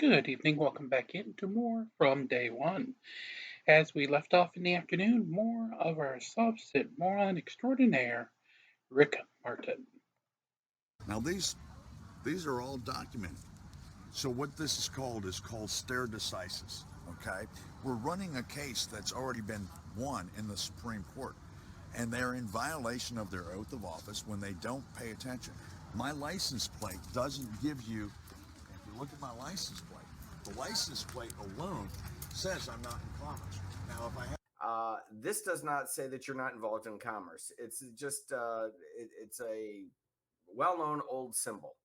Good evening. Welcome back into more from day one. As we left off in the afternoon, more of our Sov Cit moron extraordinaire, Rick Martin. Now these are all documented. So what this is called stare decisis. Okay, we're running a case that's already been won in the Supreme Court, and they're in violation of their oath of office when they don't pay attention. My license plate doesn't give you. If you look at my license plate, the license plate alone says I'm not in commerce. Now, if I have This does not say that you're not involved in commerce. It's just it's a well-known old symbol.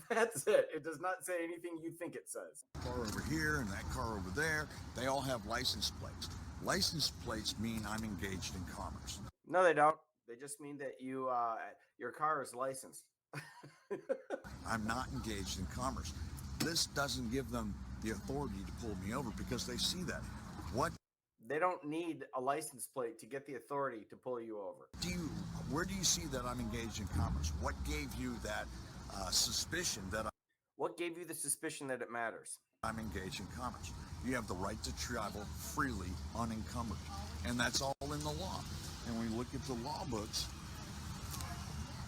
That's it. It does not say anything you think it says. a car over here and that car over there, they all have license plates. License plates mean I'm engaged in commerce. No, they don't. They just mean that your car is licensed. I'm not engaged in commerce. This doesn't give them the authority to pull me over because they see that. What They don't need a license plate to get the authority to pull you over. where do you see that I'm engaged in commerce? What gave you that suspicion that What gave you the suspicion that it matters? I'm engaged in commerce? You have the right to travel freely unencumbered, and that's all in the law. And when we look at the law books,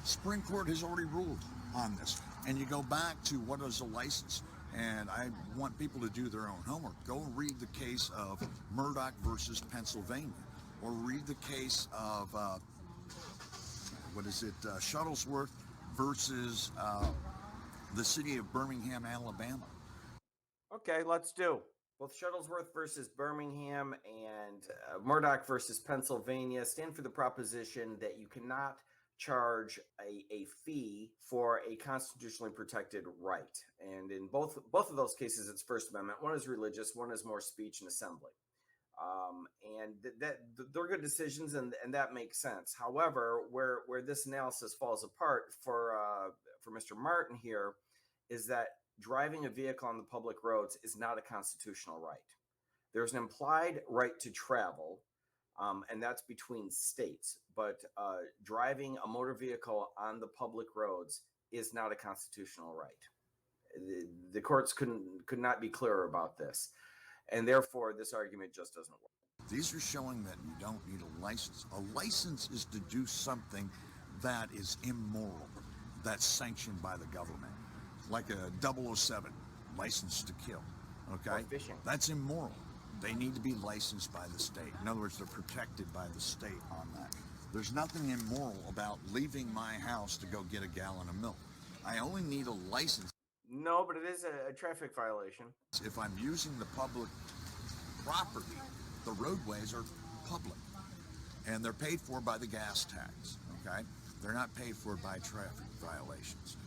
Supreme Court has already ruled on this. And you go back to what is a license. And I want people to do their own homework. Go read the case of Murdoch versus Pennsylvania, or read the case of Shuttlesworth versus the city of Birmingham, Alabama. Okay, let's do. Both Shuttlesworth versus Birmingham and Murdoch versus Pennsylvania stand for the proposition that you cannot charge a fee for a constitutionally protected right. And in both of those cases, it's First Amendment. One is religious, one is more speech and assembly. And they're good decisions, and that makes sense. However, where this analysis falls apart for Mr. Martin here is that driving a vehicle on the public roads is not a constitutional right. There's an implied right to travel, and that's between states. But driving a motor vehicle on the public roads is not a constitutional right. The courts could not be clearer about this, and therefore this argument just doesn't work. These are showing that you don't need a license. A license is to do something that is immoral, that's sanctioned by the government, like a 007 license to kill. Okay, Or fishing. That's immoral. They need to be licensed by the state. In other words, they're protected by the state on that. There's nothing immoral about leaving my house to go get a gallon of milk. I only need a license No, but it is a traffic violation. if I'm using the public property. The roadways are public, and they're paid for by the gas tax, okay? They're not paid for by traffic violations.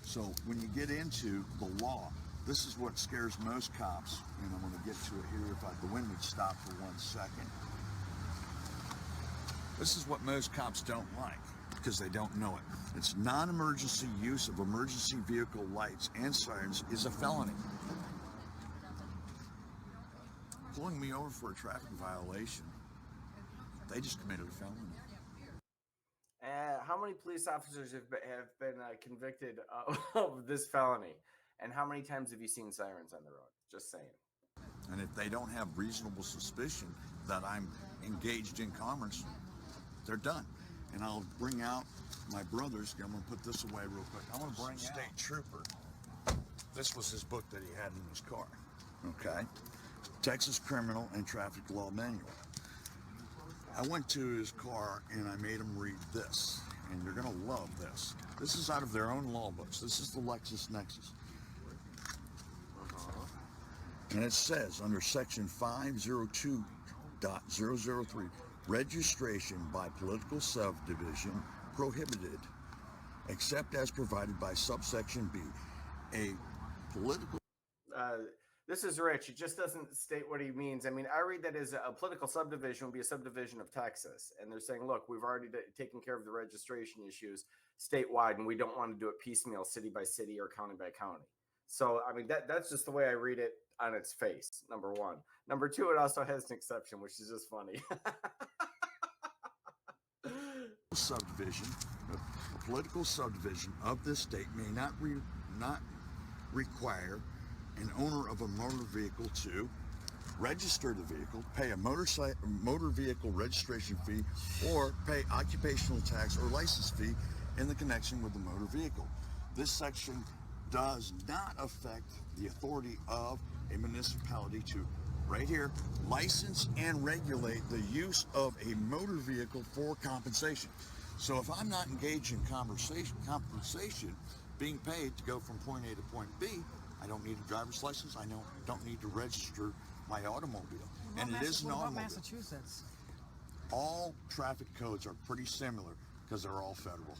So when you get into the law, this is what scares most cops, and I'm going to get to it here if the wind would stop for 1 second. This is what most cops don't like because they don't know it. It's non-emergency use of emergency vehicle lights and sirens is a felony. Pulling me over for a traffic violation, they just committed a felony. How many police officers have been convicted of this felony? And how many times have you seen sirens on the road? Just saying. And if they don't have reasonable suspicion that I'm engaged in commerce, they're done. And I'll bring out my brother's. I'm going to put this away real quick. I want to bring State Trooper. This was his book that he had in his car. Okay. Texas Criminal and Traffic Law Manual. I went to his car and I made him read this, and you're going to love this. This is out of their own law books. This is the LexisNexis. And it says under section 502.003, registration by political subdivision prohibited, except as provided by subsection B. A political This is Rich. It just doesn't state what he means. I mean, I read that as a political subdivision would be a subdivision of Texas. And they're saying, look, we've already taken care of the registration issues statewide, and we don't want to do it piecemeal, city by city or county by county. So, I mean, that's just the way I read it on its face, number one. Number two, it also has an exception, which is just funny. subdivision, a political subdivision of this state may not require an owner of a motor vehicle to register the vehicle, pay a motor vehicle registration fee, or pay occupational tax or license fee in the connection with the motor vehicle. This section does not affect the authority of a municipality to, right here, license and regulate the use of a motor vehicle for compensation. So if I'm not engaged in compensation, being paid to go from point A to point B, I don't need a driver's license. I don't need to register my automobile. And it is an automobile. What about Massachusetts? All traffic codes are pretty similar because they're all federal.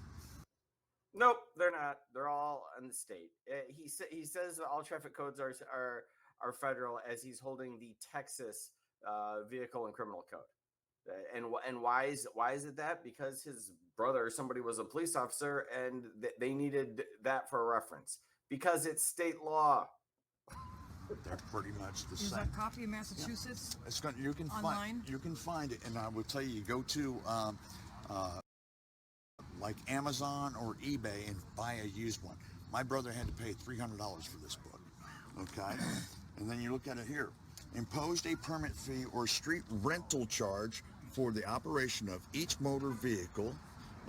Nope, they're not. They're all in the state. He says all traffic codes are federal, as he's holding the Texas vehicle and criminal code. And why is it that? Because his brother or somebody was a police officer and they needed that for a reference, because it's state law. They're pretty much the Is same. that copy of Massachusetts? Yeah. It's you can online? You can find it, and I will tell you, go to like Amazon or eBay and buy a used one. My brother had to pay $300 for this book. Okay, and then you look at it here. Imposed a permit fee or street rental charge for the operation of each motor vehicle,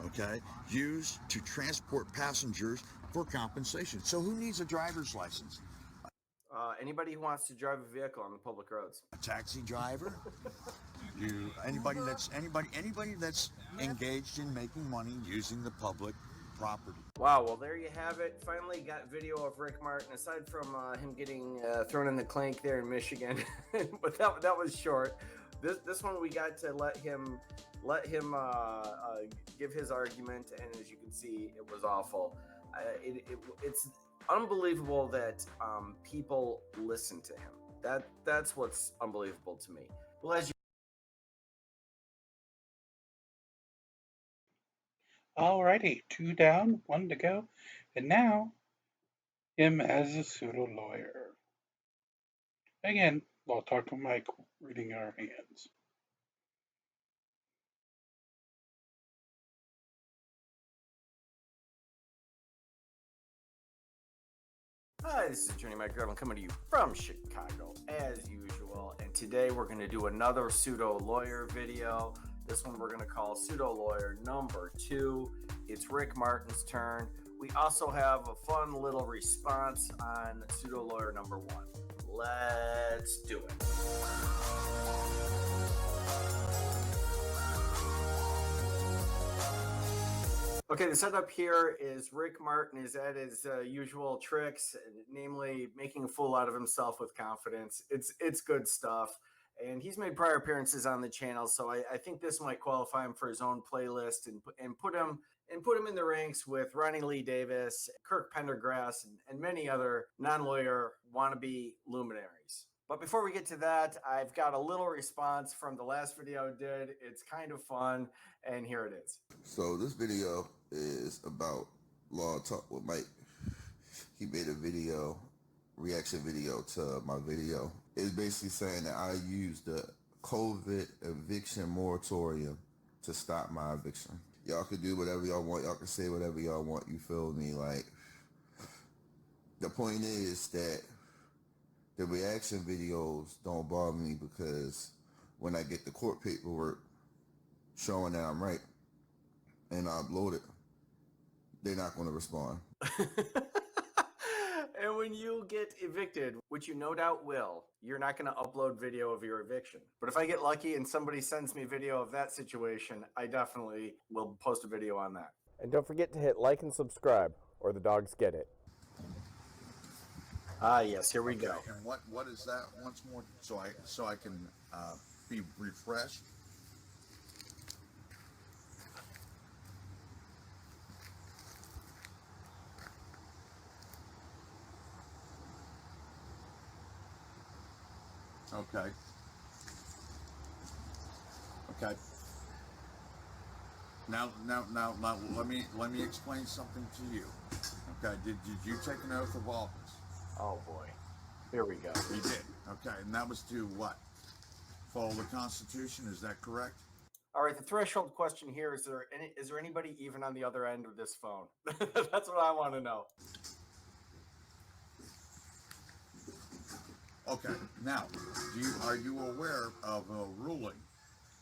okay, used to transport passengers for compensation. So who needs a driver's license? Anybody who wants to drive a vehicle on the public roads. A taxi driver, anybody that's engaged in making money using the public property. Wow, well, there you have it. Finally got video of Rick Martin, aside from him getting thrown in the clink there in Michigan. But that was short. This one we got to let him give his argument, and as you can see, it was awful. It's unbelievable that people listen to him. That's what's unbelievable to me. Well, as you Alrighty, 2 down, 1 to go, and now him as a pseudo lawyer. Again, Law Talk with Mike reading our hands. Hi, this is Attorney Mike Grevin coming to you from Chicago as usual, and today we're going to do another pseudo lawyer video. This one we're going to call pseudo lawyer number 2. It's Rick Martin's turn. We also have a fun little response on pseudo lawyer number 1. Let's do it. Okay, the setup here is Rick Martin is at his usual tricks, namely making a fool out of himself with confidence. It's good stuff, and he's made prior appearances on the channel, so I think this might qualify him for his own playlist and put him in the ranks with Ronnie Lee Davis, Kirk Pendergrass, and many other non-lawyer wannabe luminaries. But before we get to that, I've got a little response from the last video I did. It's kind of fun, and here it is. So this video is about Law Talk with Mike. He made a video, reaction video to my video. It's basically saying that I used the COVID eviction moratorium to stop my eviction. Y'all can do whatever y'all want. Y'all can say whatever y'all want. You feel me? Like, the point is that the reaction videos don't bother me, because when I get the court paperwork showing that I'm right and I upload it, they're not going to respond. And when you get evicted, which you no doubt will, you're not going to upload video of your eviction. But if I get lucky and somebody sends me video of that situation, I definitely will post a video on that. And don't forget to hit like and subscribe, or the dogs get it. Ah, yes, here we go. And what is that once more, so I can be refreshed? Okay. Now let me explain something to you. Okay, did you take an oath of office? Oh boy, here we go. You did. Okay, and that was to what? Follow the Constitution. Is that correct? All right, the threshold question here is there anybody even on the other end of this phone? That's what I want to know. Okay, now, are you aware of a ruling,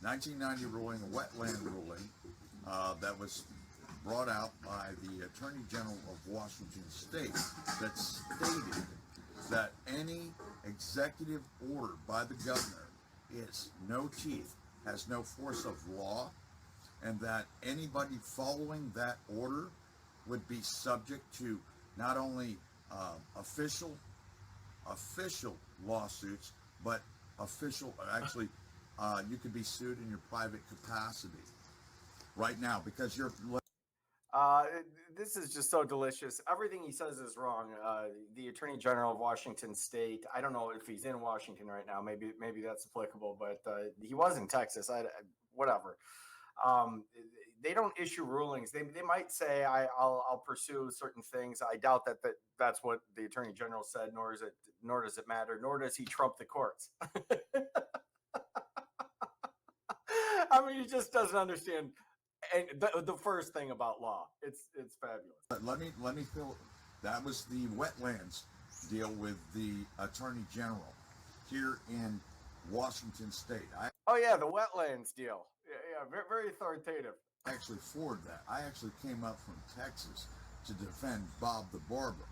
1990 ruling, a wetland ruling, that was brought out by the Attorney General of Washington State that stated that any executive order by the governor is no teeth, has no force of law, and that anybody following that order would be subject to not only official lawsuits, but actually, you could be sued in your private capacity right now because you're. Uh, this is just so delicious. Everything he says is wrong. The Attorney General of Washington State. I don't know if he's in Washington right now. Maybe that's applicable, but he was in Texas. Whatever. Um, they don't issue rulings. They might say I'll pursue certain things. I doubt that's what the Attorney General said. Nor does it matter. Nor does he trump the courts. I mean, he just doesn't understand. And the first thing about law, it's fabulous. But let me fill. That was the wetlands deal with the Attorney General here in Washington State. Oh yeah, the wetlands deal. Yeah, very, very authoritative. Actually forward that. I actually came up from Texas to defend Bob the Barber.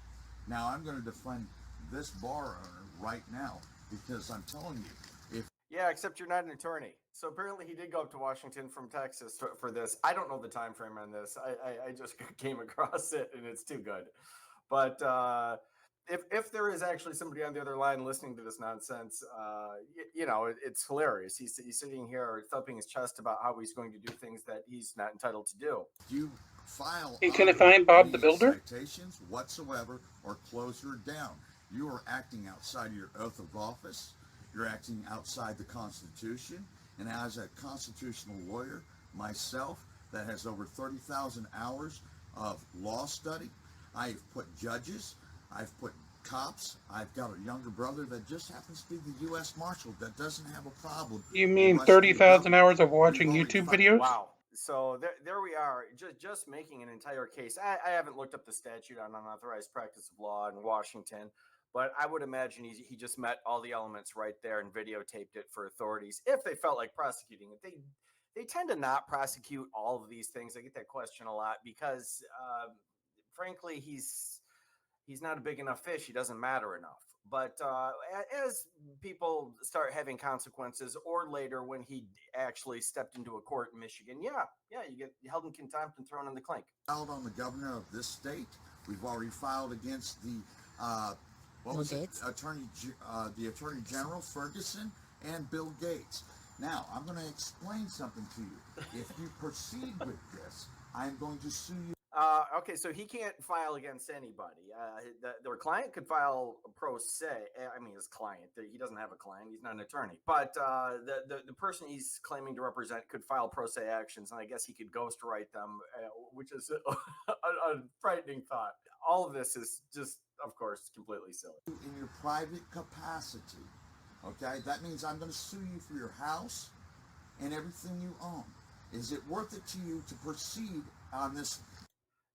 Now I'm going to defend this bar owner right now because I'm telling you, if Yeah, except you're not an attorney. So apparently he did go up to Washington from Texas for this. I don't know the time frame on this. I just came across it and it's too good. But if there is actually somebody on the other line listening to this nonsense, it's hilarious. He's sitting here thumping his chest about how he's going to do things that he's not entitled to do. you file Hey, can I find Bob the Builder? citations whatsoever or close her down, you are acting outside of your oath of office. You're acting outside the Constitution. And as a constitutional lawyer myself that has over 30,000 hours of law study, I've put judges, I've put cops, I've got a younger brother that just happens to be the U.S. Marshal that doesn't have a problem. You mean 30,000 hours of watching YouTube videos? Wow. So there we are, just making an entire case. I haven't looked up the statute on unauthorized practice of law in Washington, but I would imagine he just met all the elements right there and videotaped it for authorities if they felt like prosecuting it. They tend to not prosecute all of these things. I get that question a lot because, frankly, he's not a big enough fish. He doesn't matter enough. But as people start having consequences, or later when he actually stepped into a court in Michigan, you get held in contempt and thrown in the clink. Filed on the governor of this state. We've already filed against the the Attorney General Ferguson and Bill Gates. Now I'm going to explain something to you. If you proceed with this, I'm going to sue you. Okay, so he can't file against anybody. Their client could file pro se. I mean, his client. He doesn't have a client. He's not an attorney. But the person he's claiming to represent could file pro se actions, and I guess he could ghostwrite them, which is a frightening thought. All of this is just, of course, completely silly. In your private capacity, okay? That means I'm going to sue you for your house and everything you own. Is it worth it to you to proceed on this?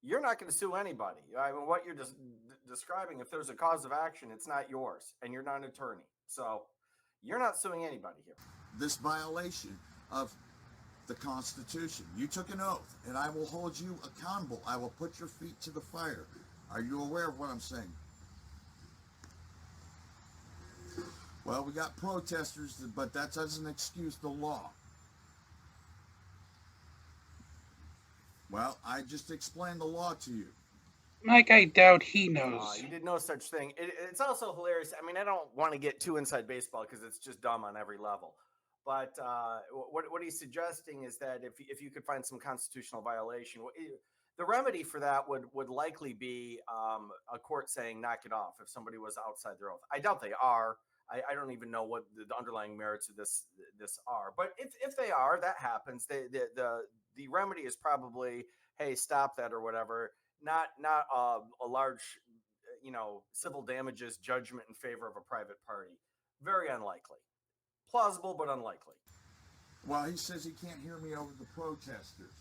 You're not going to sue anybody. I mean, what you're just describing, if there's a cause of action, it's not yours, and you're not an attorney. So you're not suing anybody here. This violation of the Constitution. You took an oath, and I will hold you accountable. I will put your feet to the fire. Are you aware of what I'm saying? Well, we got protesters, but that doesn't excuse the law. Well, I just explained the law to you. Mike, I doubt he knows. You did no such thing. It's also hilarious. I mean, I don't want to get too inside baseball because it's just dumb on every level. But what he's suggesting is that if you could find some constitutional violation, the remedy for that would likely be a court saying knock it off if somebody was outside their oath. I doubt they are. I don't even know what the underlying merits of this are. But if they are, that happens. The remedy is probably, hey, stop that or whatever. Not a large, civil damages judgment in favor of a private party. Very unlikely. Plausible, but unlikely. Well, he says he can't hear me over the protesters,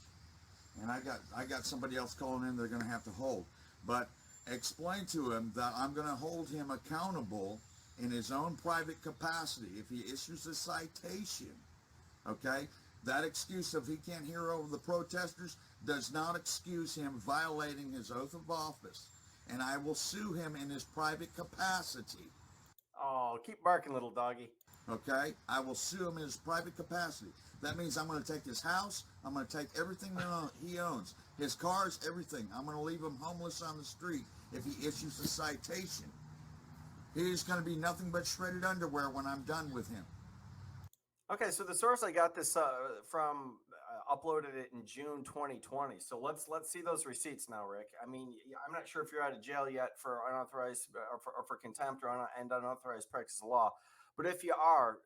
and I got somebody else calling in. They're going to have to hold, but explain to him that I'm going to hold him accountable in his own private capacity, if he issues a citation, okay, that excuse of he can't hear over the protesters does not excuse him violating his oath of office. And I will sue him in his private capacity. Oh, keep barking, little doggy. Okay? I will sue him in his private capacity. That means I'm going to take his house. I'm going to take everything that he owns. His cars, everything. I'm going to leave him homeless on the street if he issues a citation. He's going to be nothing but shredded underwear when I'm done with him. Okay, so the source I got this from uploaded it in June 2020. So let's see those receipts now, Rick. I mean, I'm not sure if you're out of jail yet for unauthorized or for contempt or unauthorized practice of law, but if you are,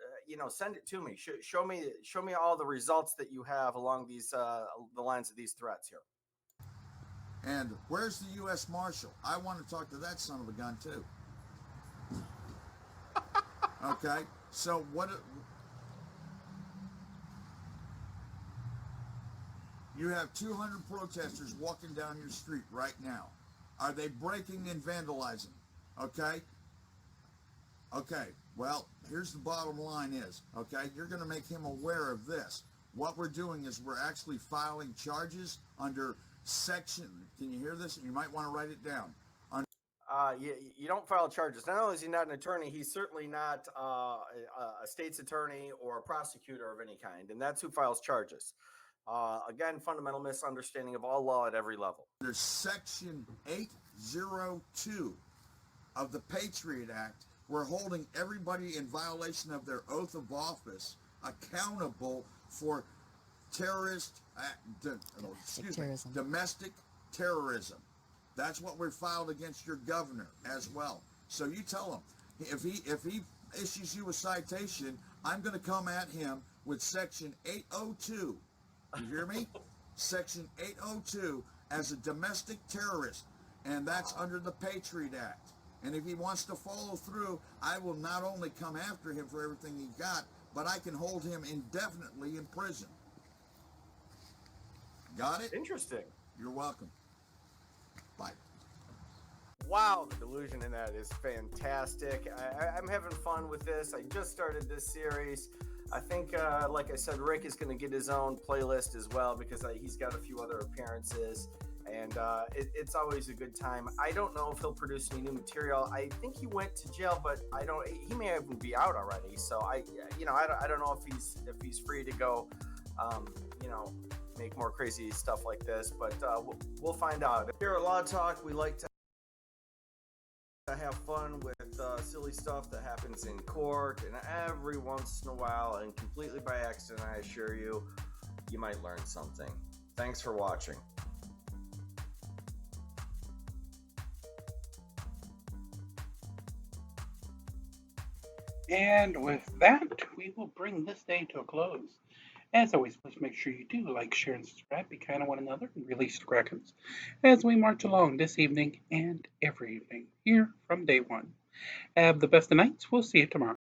send it to me. Show me all the results that you have along these the lines of these threats here. And where's the U.S. Marshal? I want to talk to that son of a gun too. Okay, so what? You have 200 protesters walking down your street right now. Are they breaking and vandalizing? Okay? Okay, well, here's the bottom line is, okay, you're going to make him aware of this. What we're doing is we're actually filing charges under section, can you hear this? You might want to write it down. You don't file charges. Not only is he not an attorney, he's certainly not a state's attorney or a prosecutor of any kind, and that's who files charges. Again, fundamental misunderstanding of all law at every level. There's section 802 of the Patriot Act. We're holding everybody in violation of their oath of office accountable for domestic terrorism. That's what we're filed against your governor as well. So you tell him, if he issues you a citation, I'm going to come at him with section 802. You hear me? Section 802 as a domestic terrorist, and that's under the Patriot Act. And if he wants to follow through, I will not only come after him for everything he got, but I can hold him indefinitely in prison. Got it? Interesting. You're welcome. Bye. Wow, the delusion in that is fantastic. I'm having fun with this. I just started this series. I think, like I said, Rick is going to get his own playlist as well because he's got a few other appearances, and it's always a good time. I don't know if he'll produce any new material. I think he went to jail, but he may even be out already. So I don't know if he's free to go, make more crazy stuff like this, but we'll find out. Here at Law Talk, we like to have fun with silly stuff that happens in court, and every once in a while, and completely by accident, I assure you, you might learn something. Thanks for watching. And with that, we will bring this day to a close. As always, please make sure you do like, share, and subscribe. Be kind to one another and release the Krakens as we march along this evening and every evening here from day one. Have the best of nights. We'll see you tomorrow.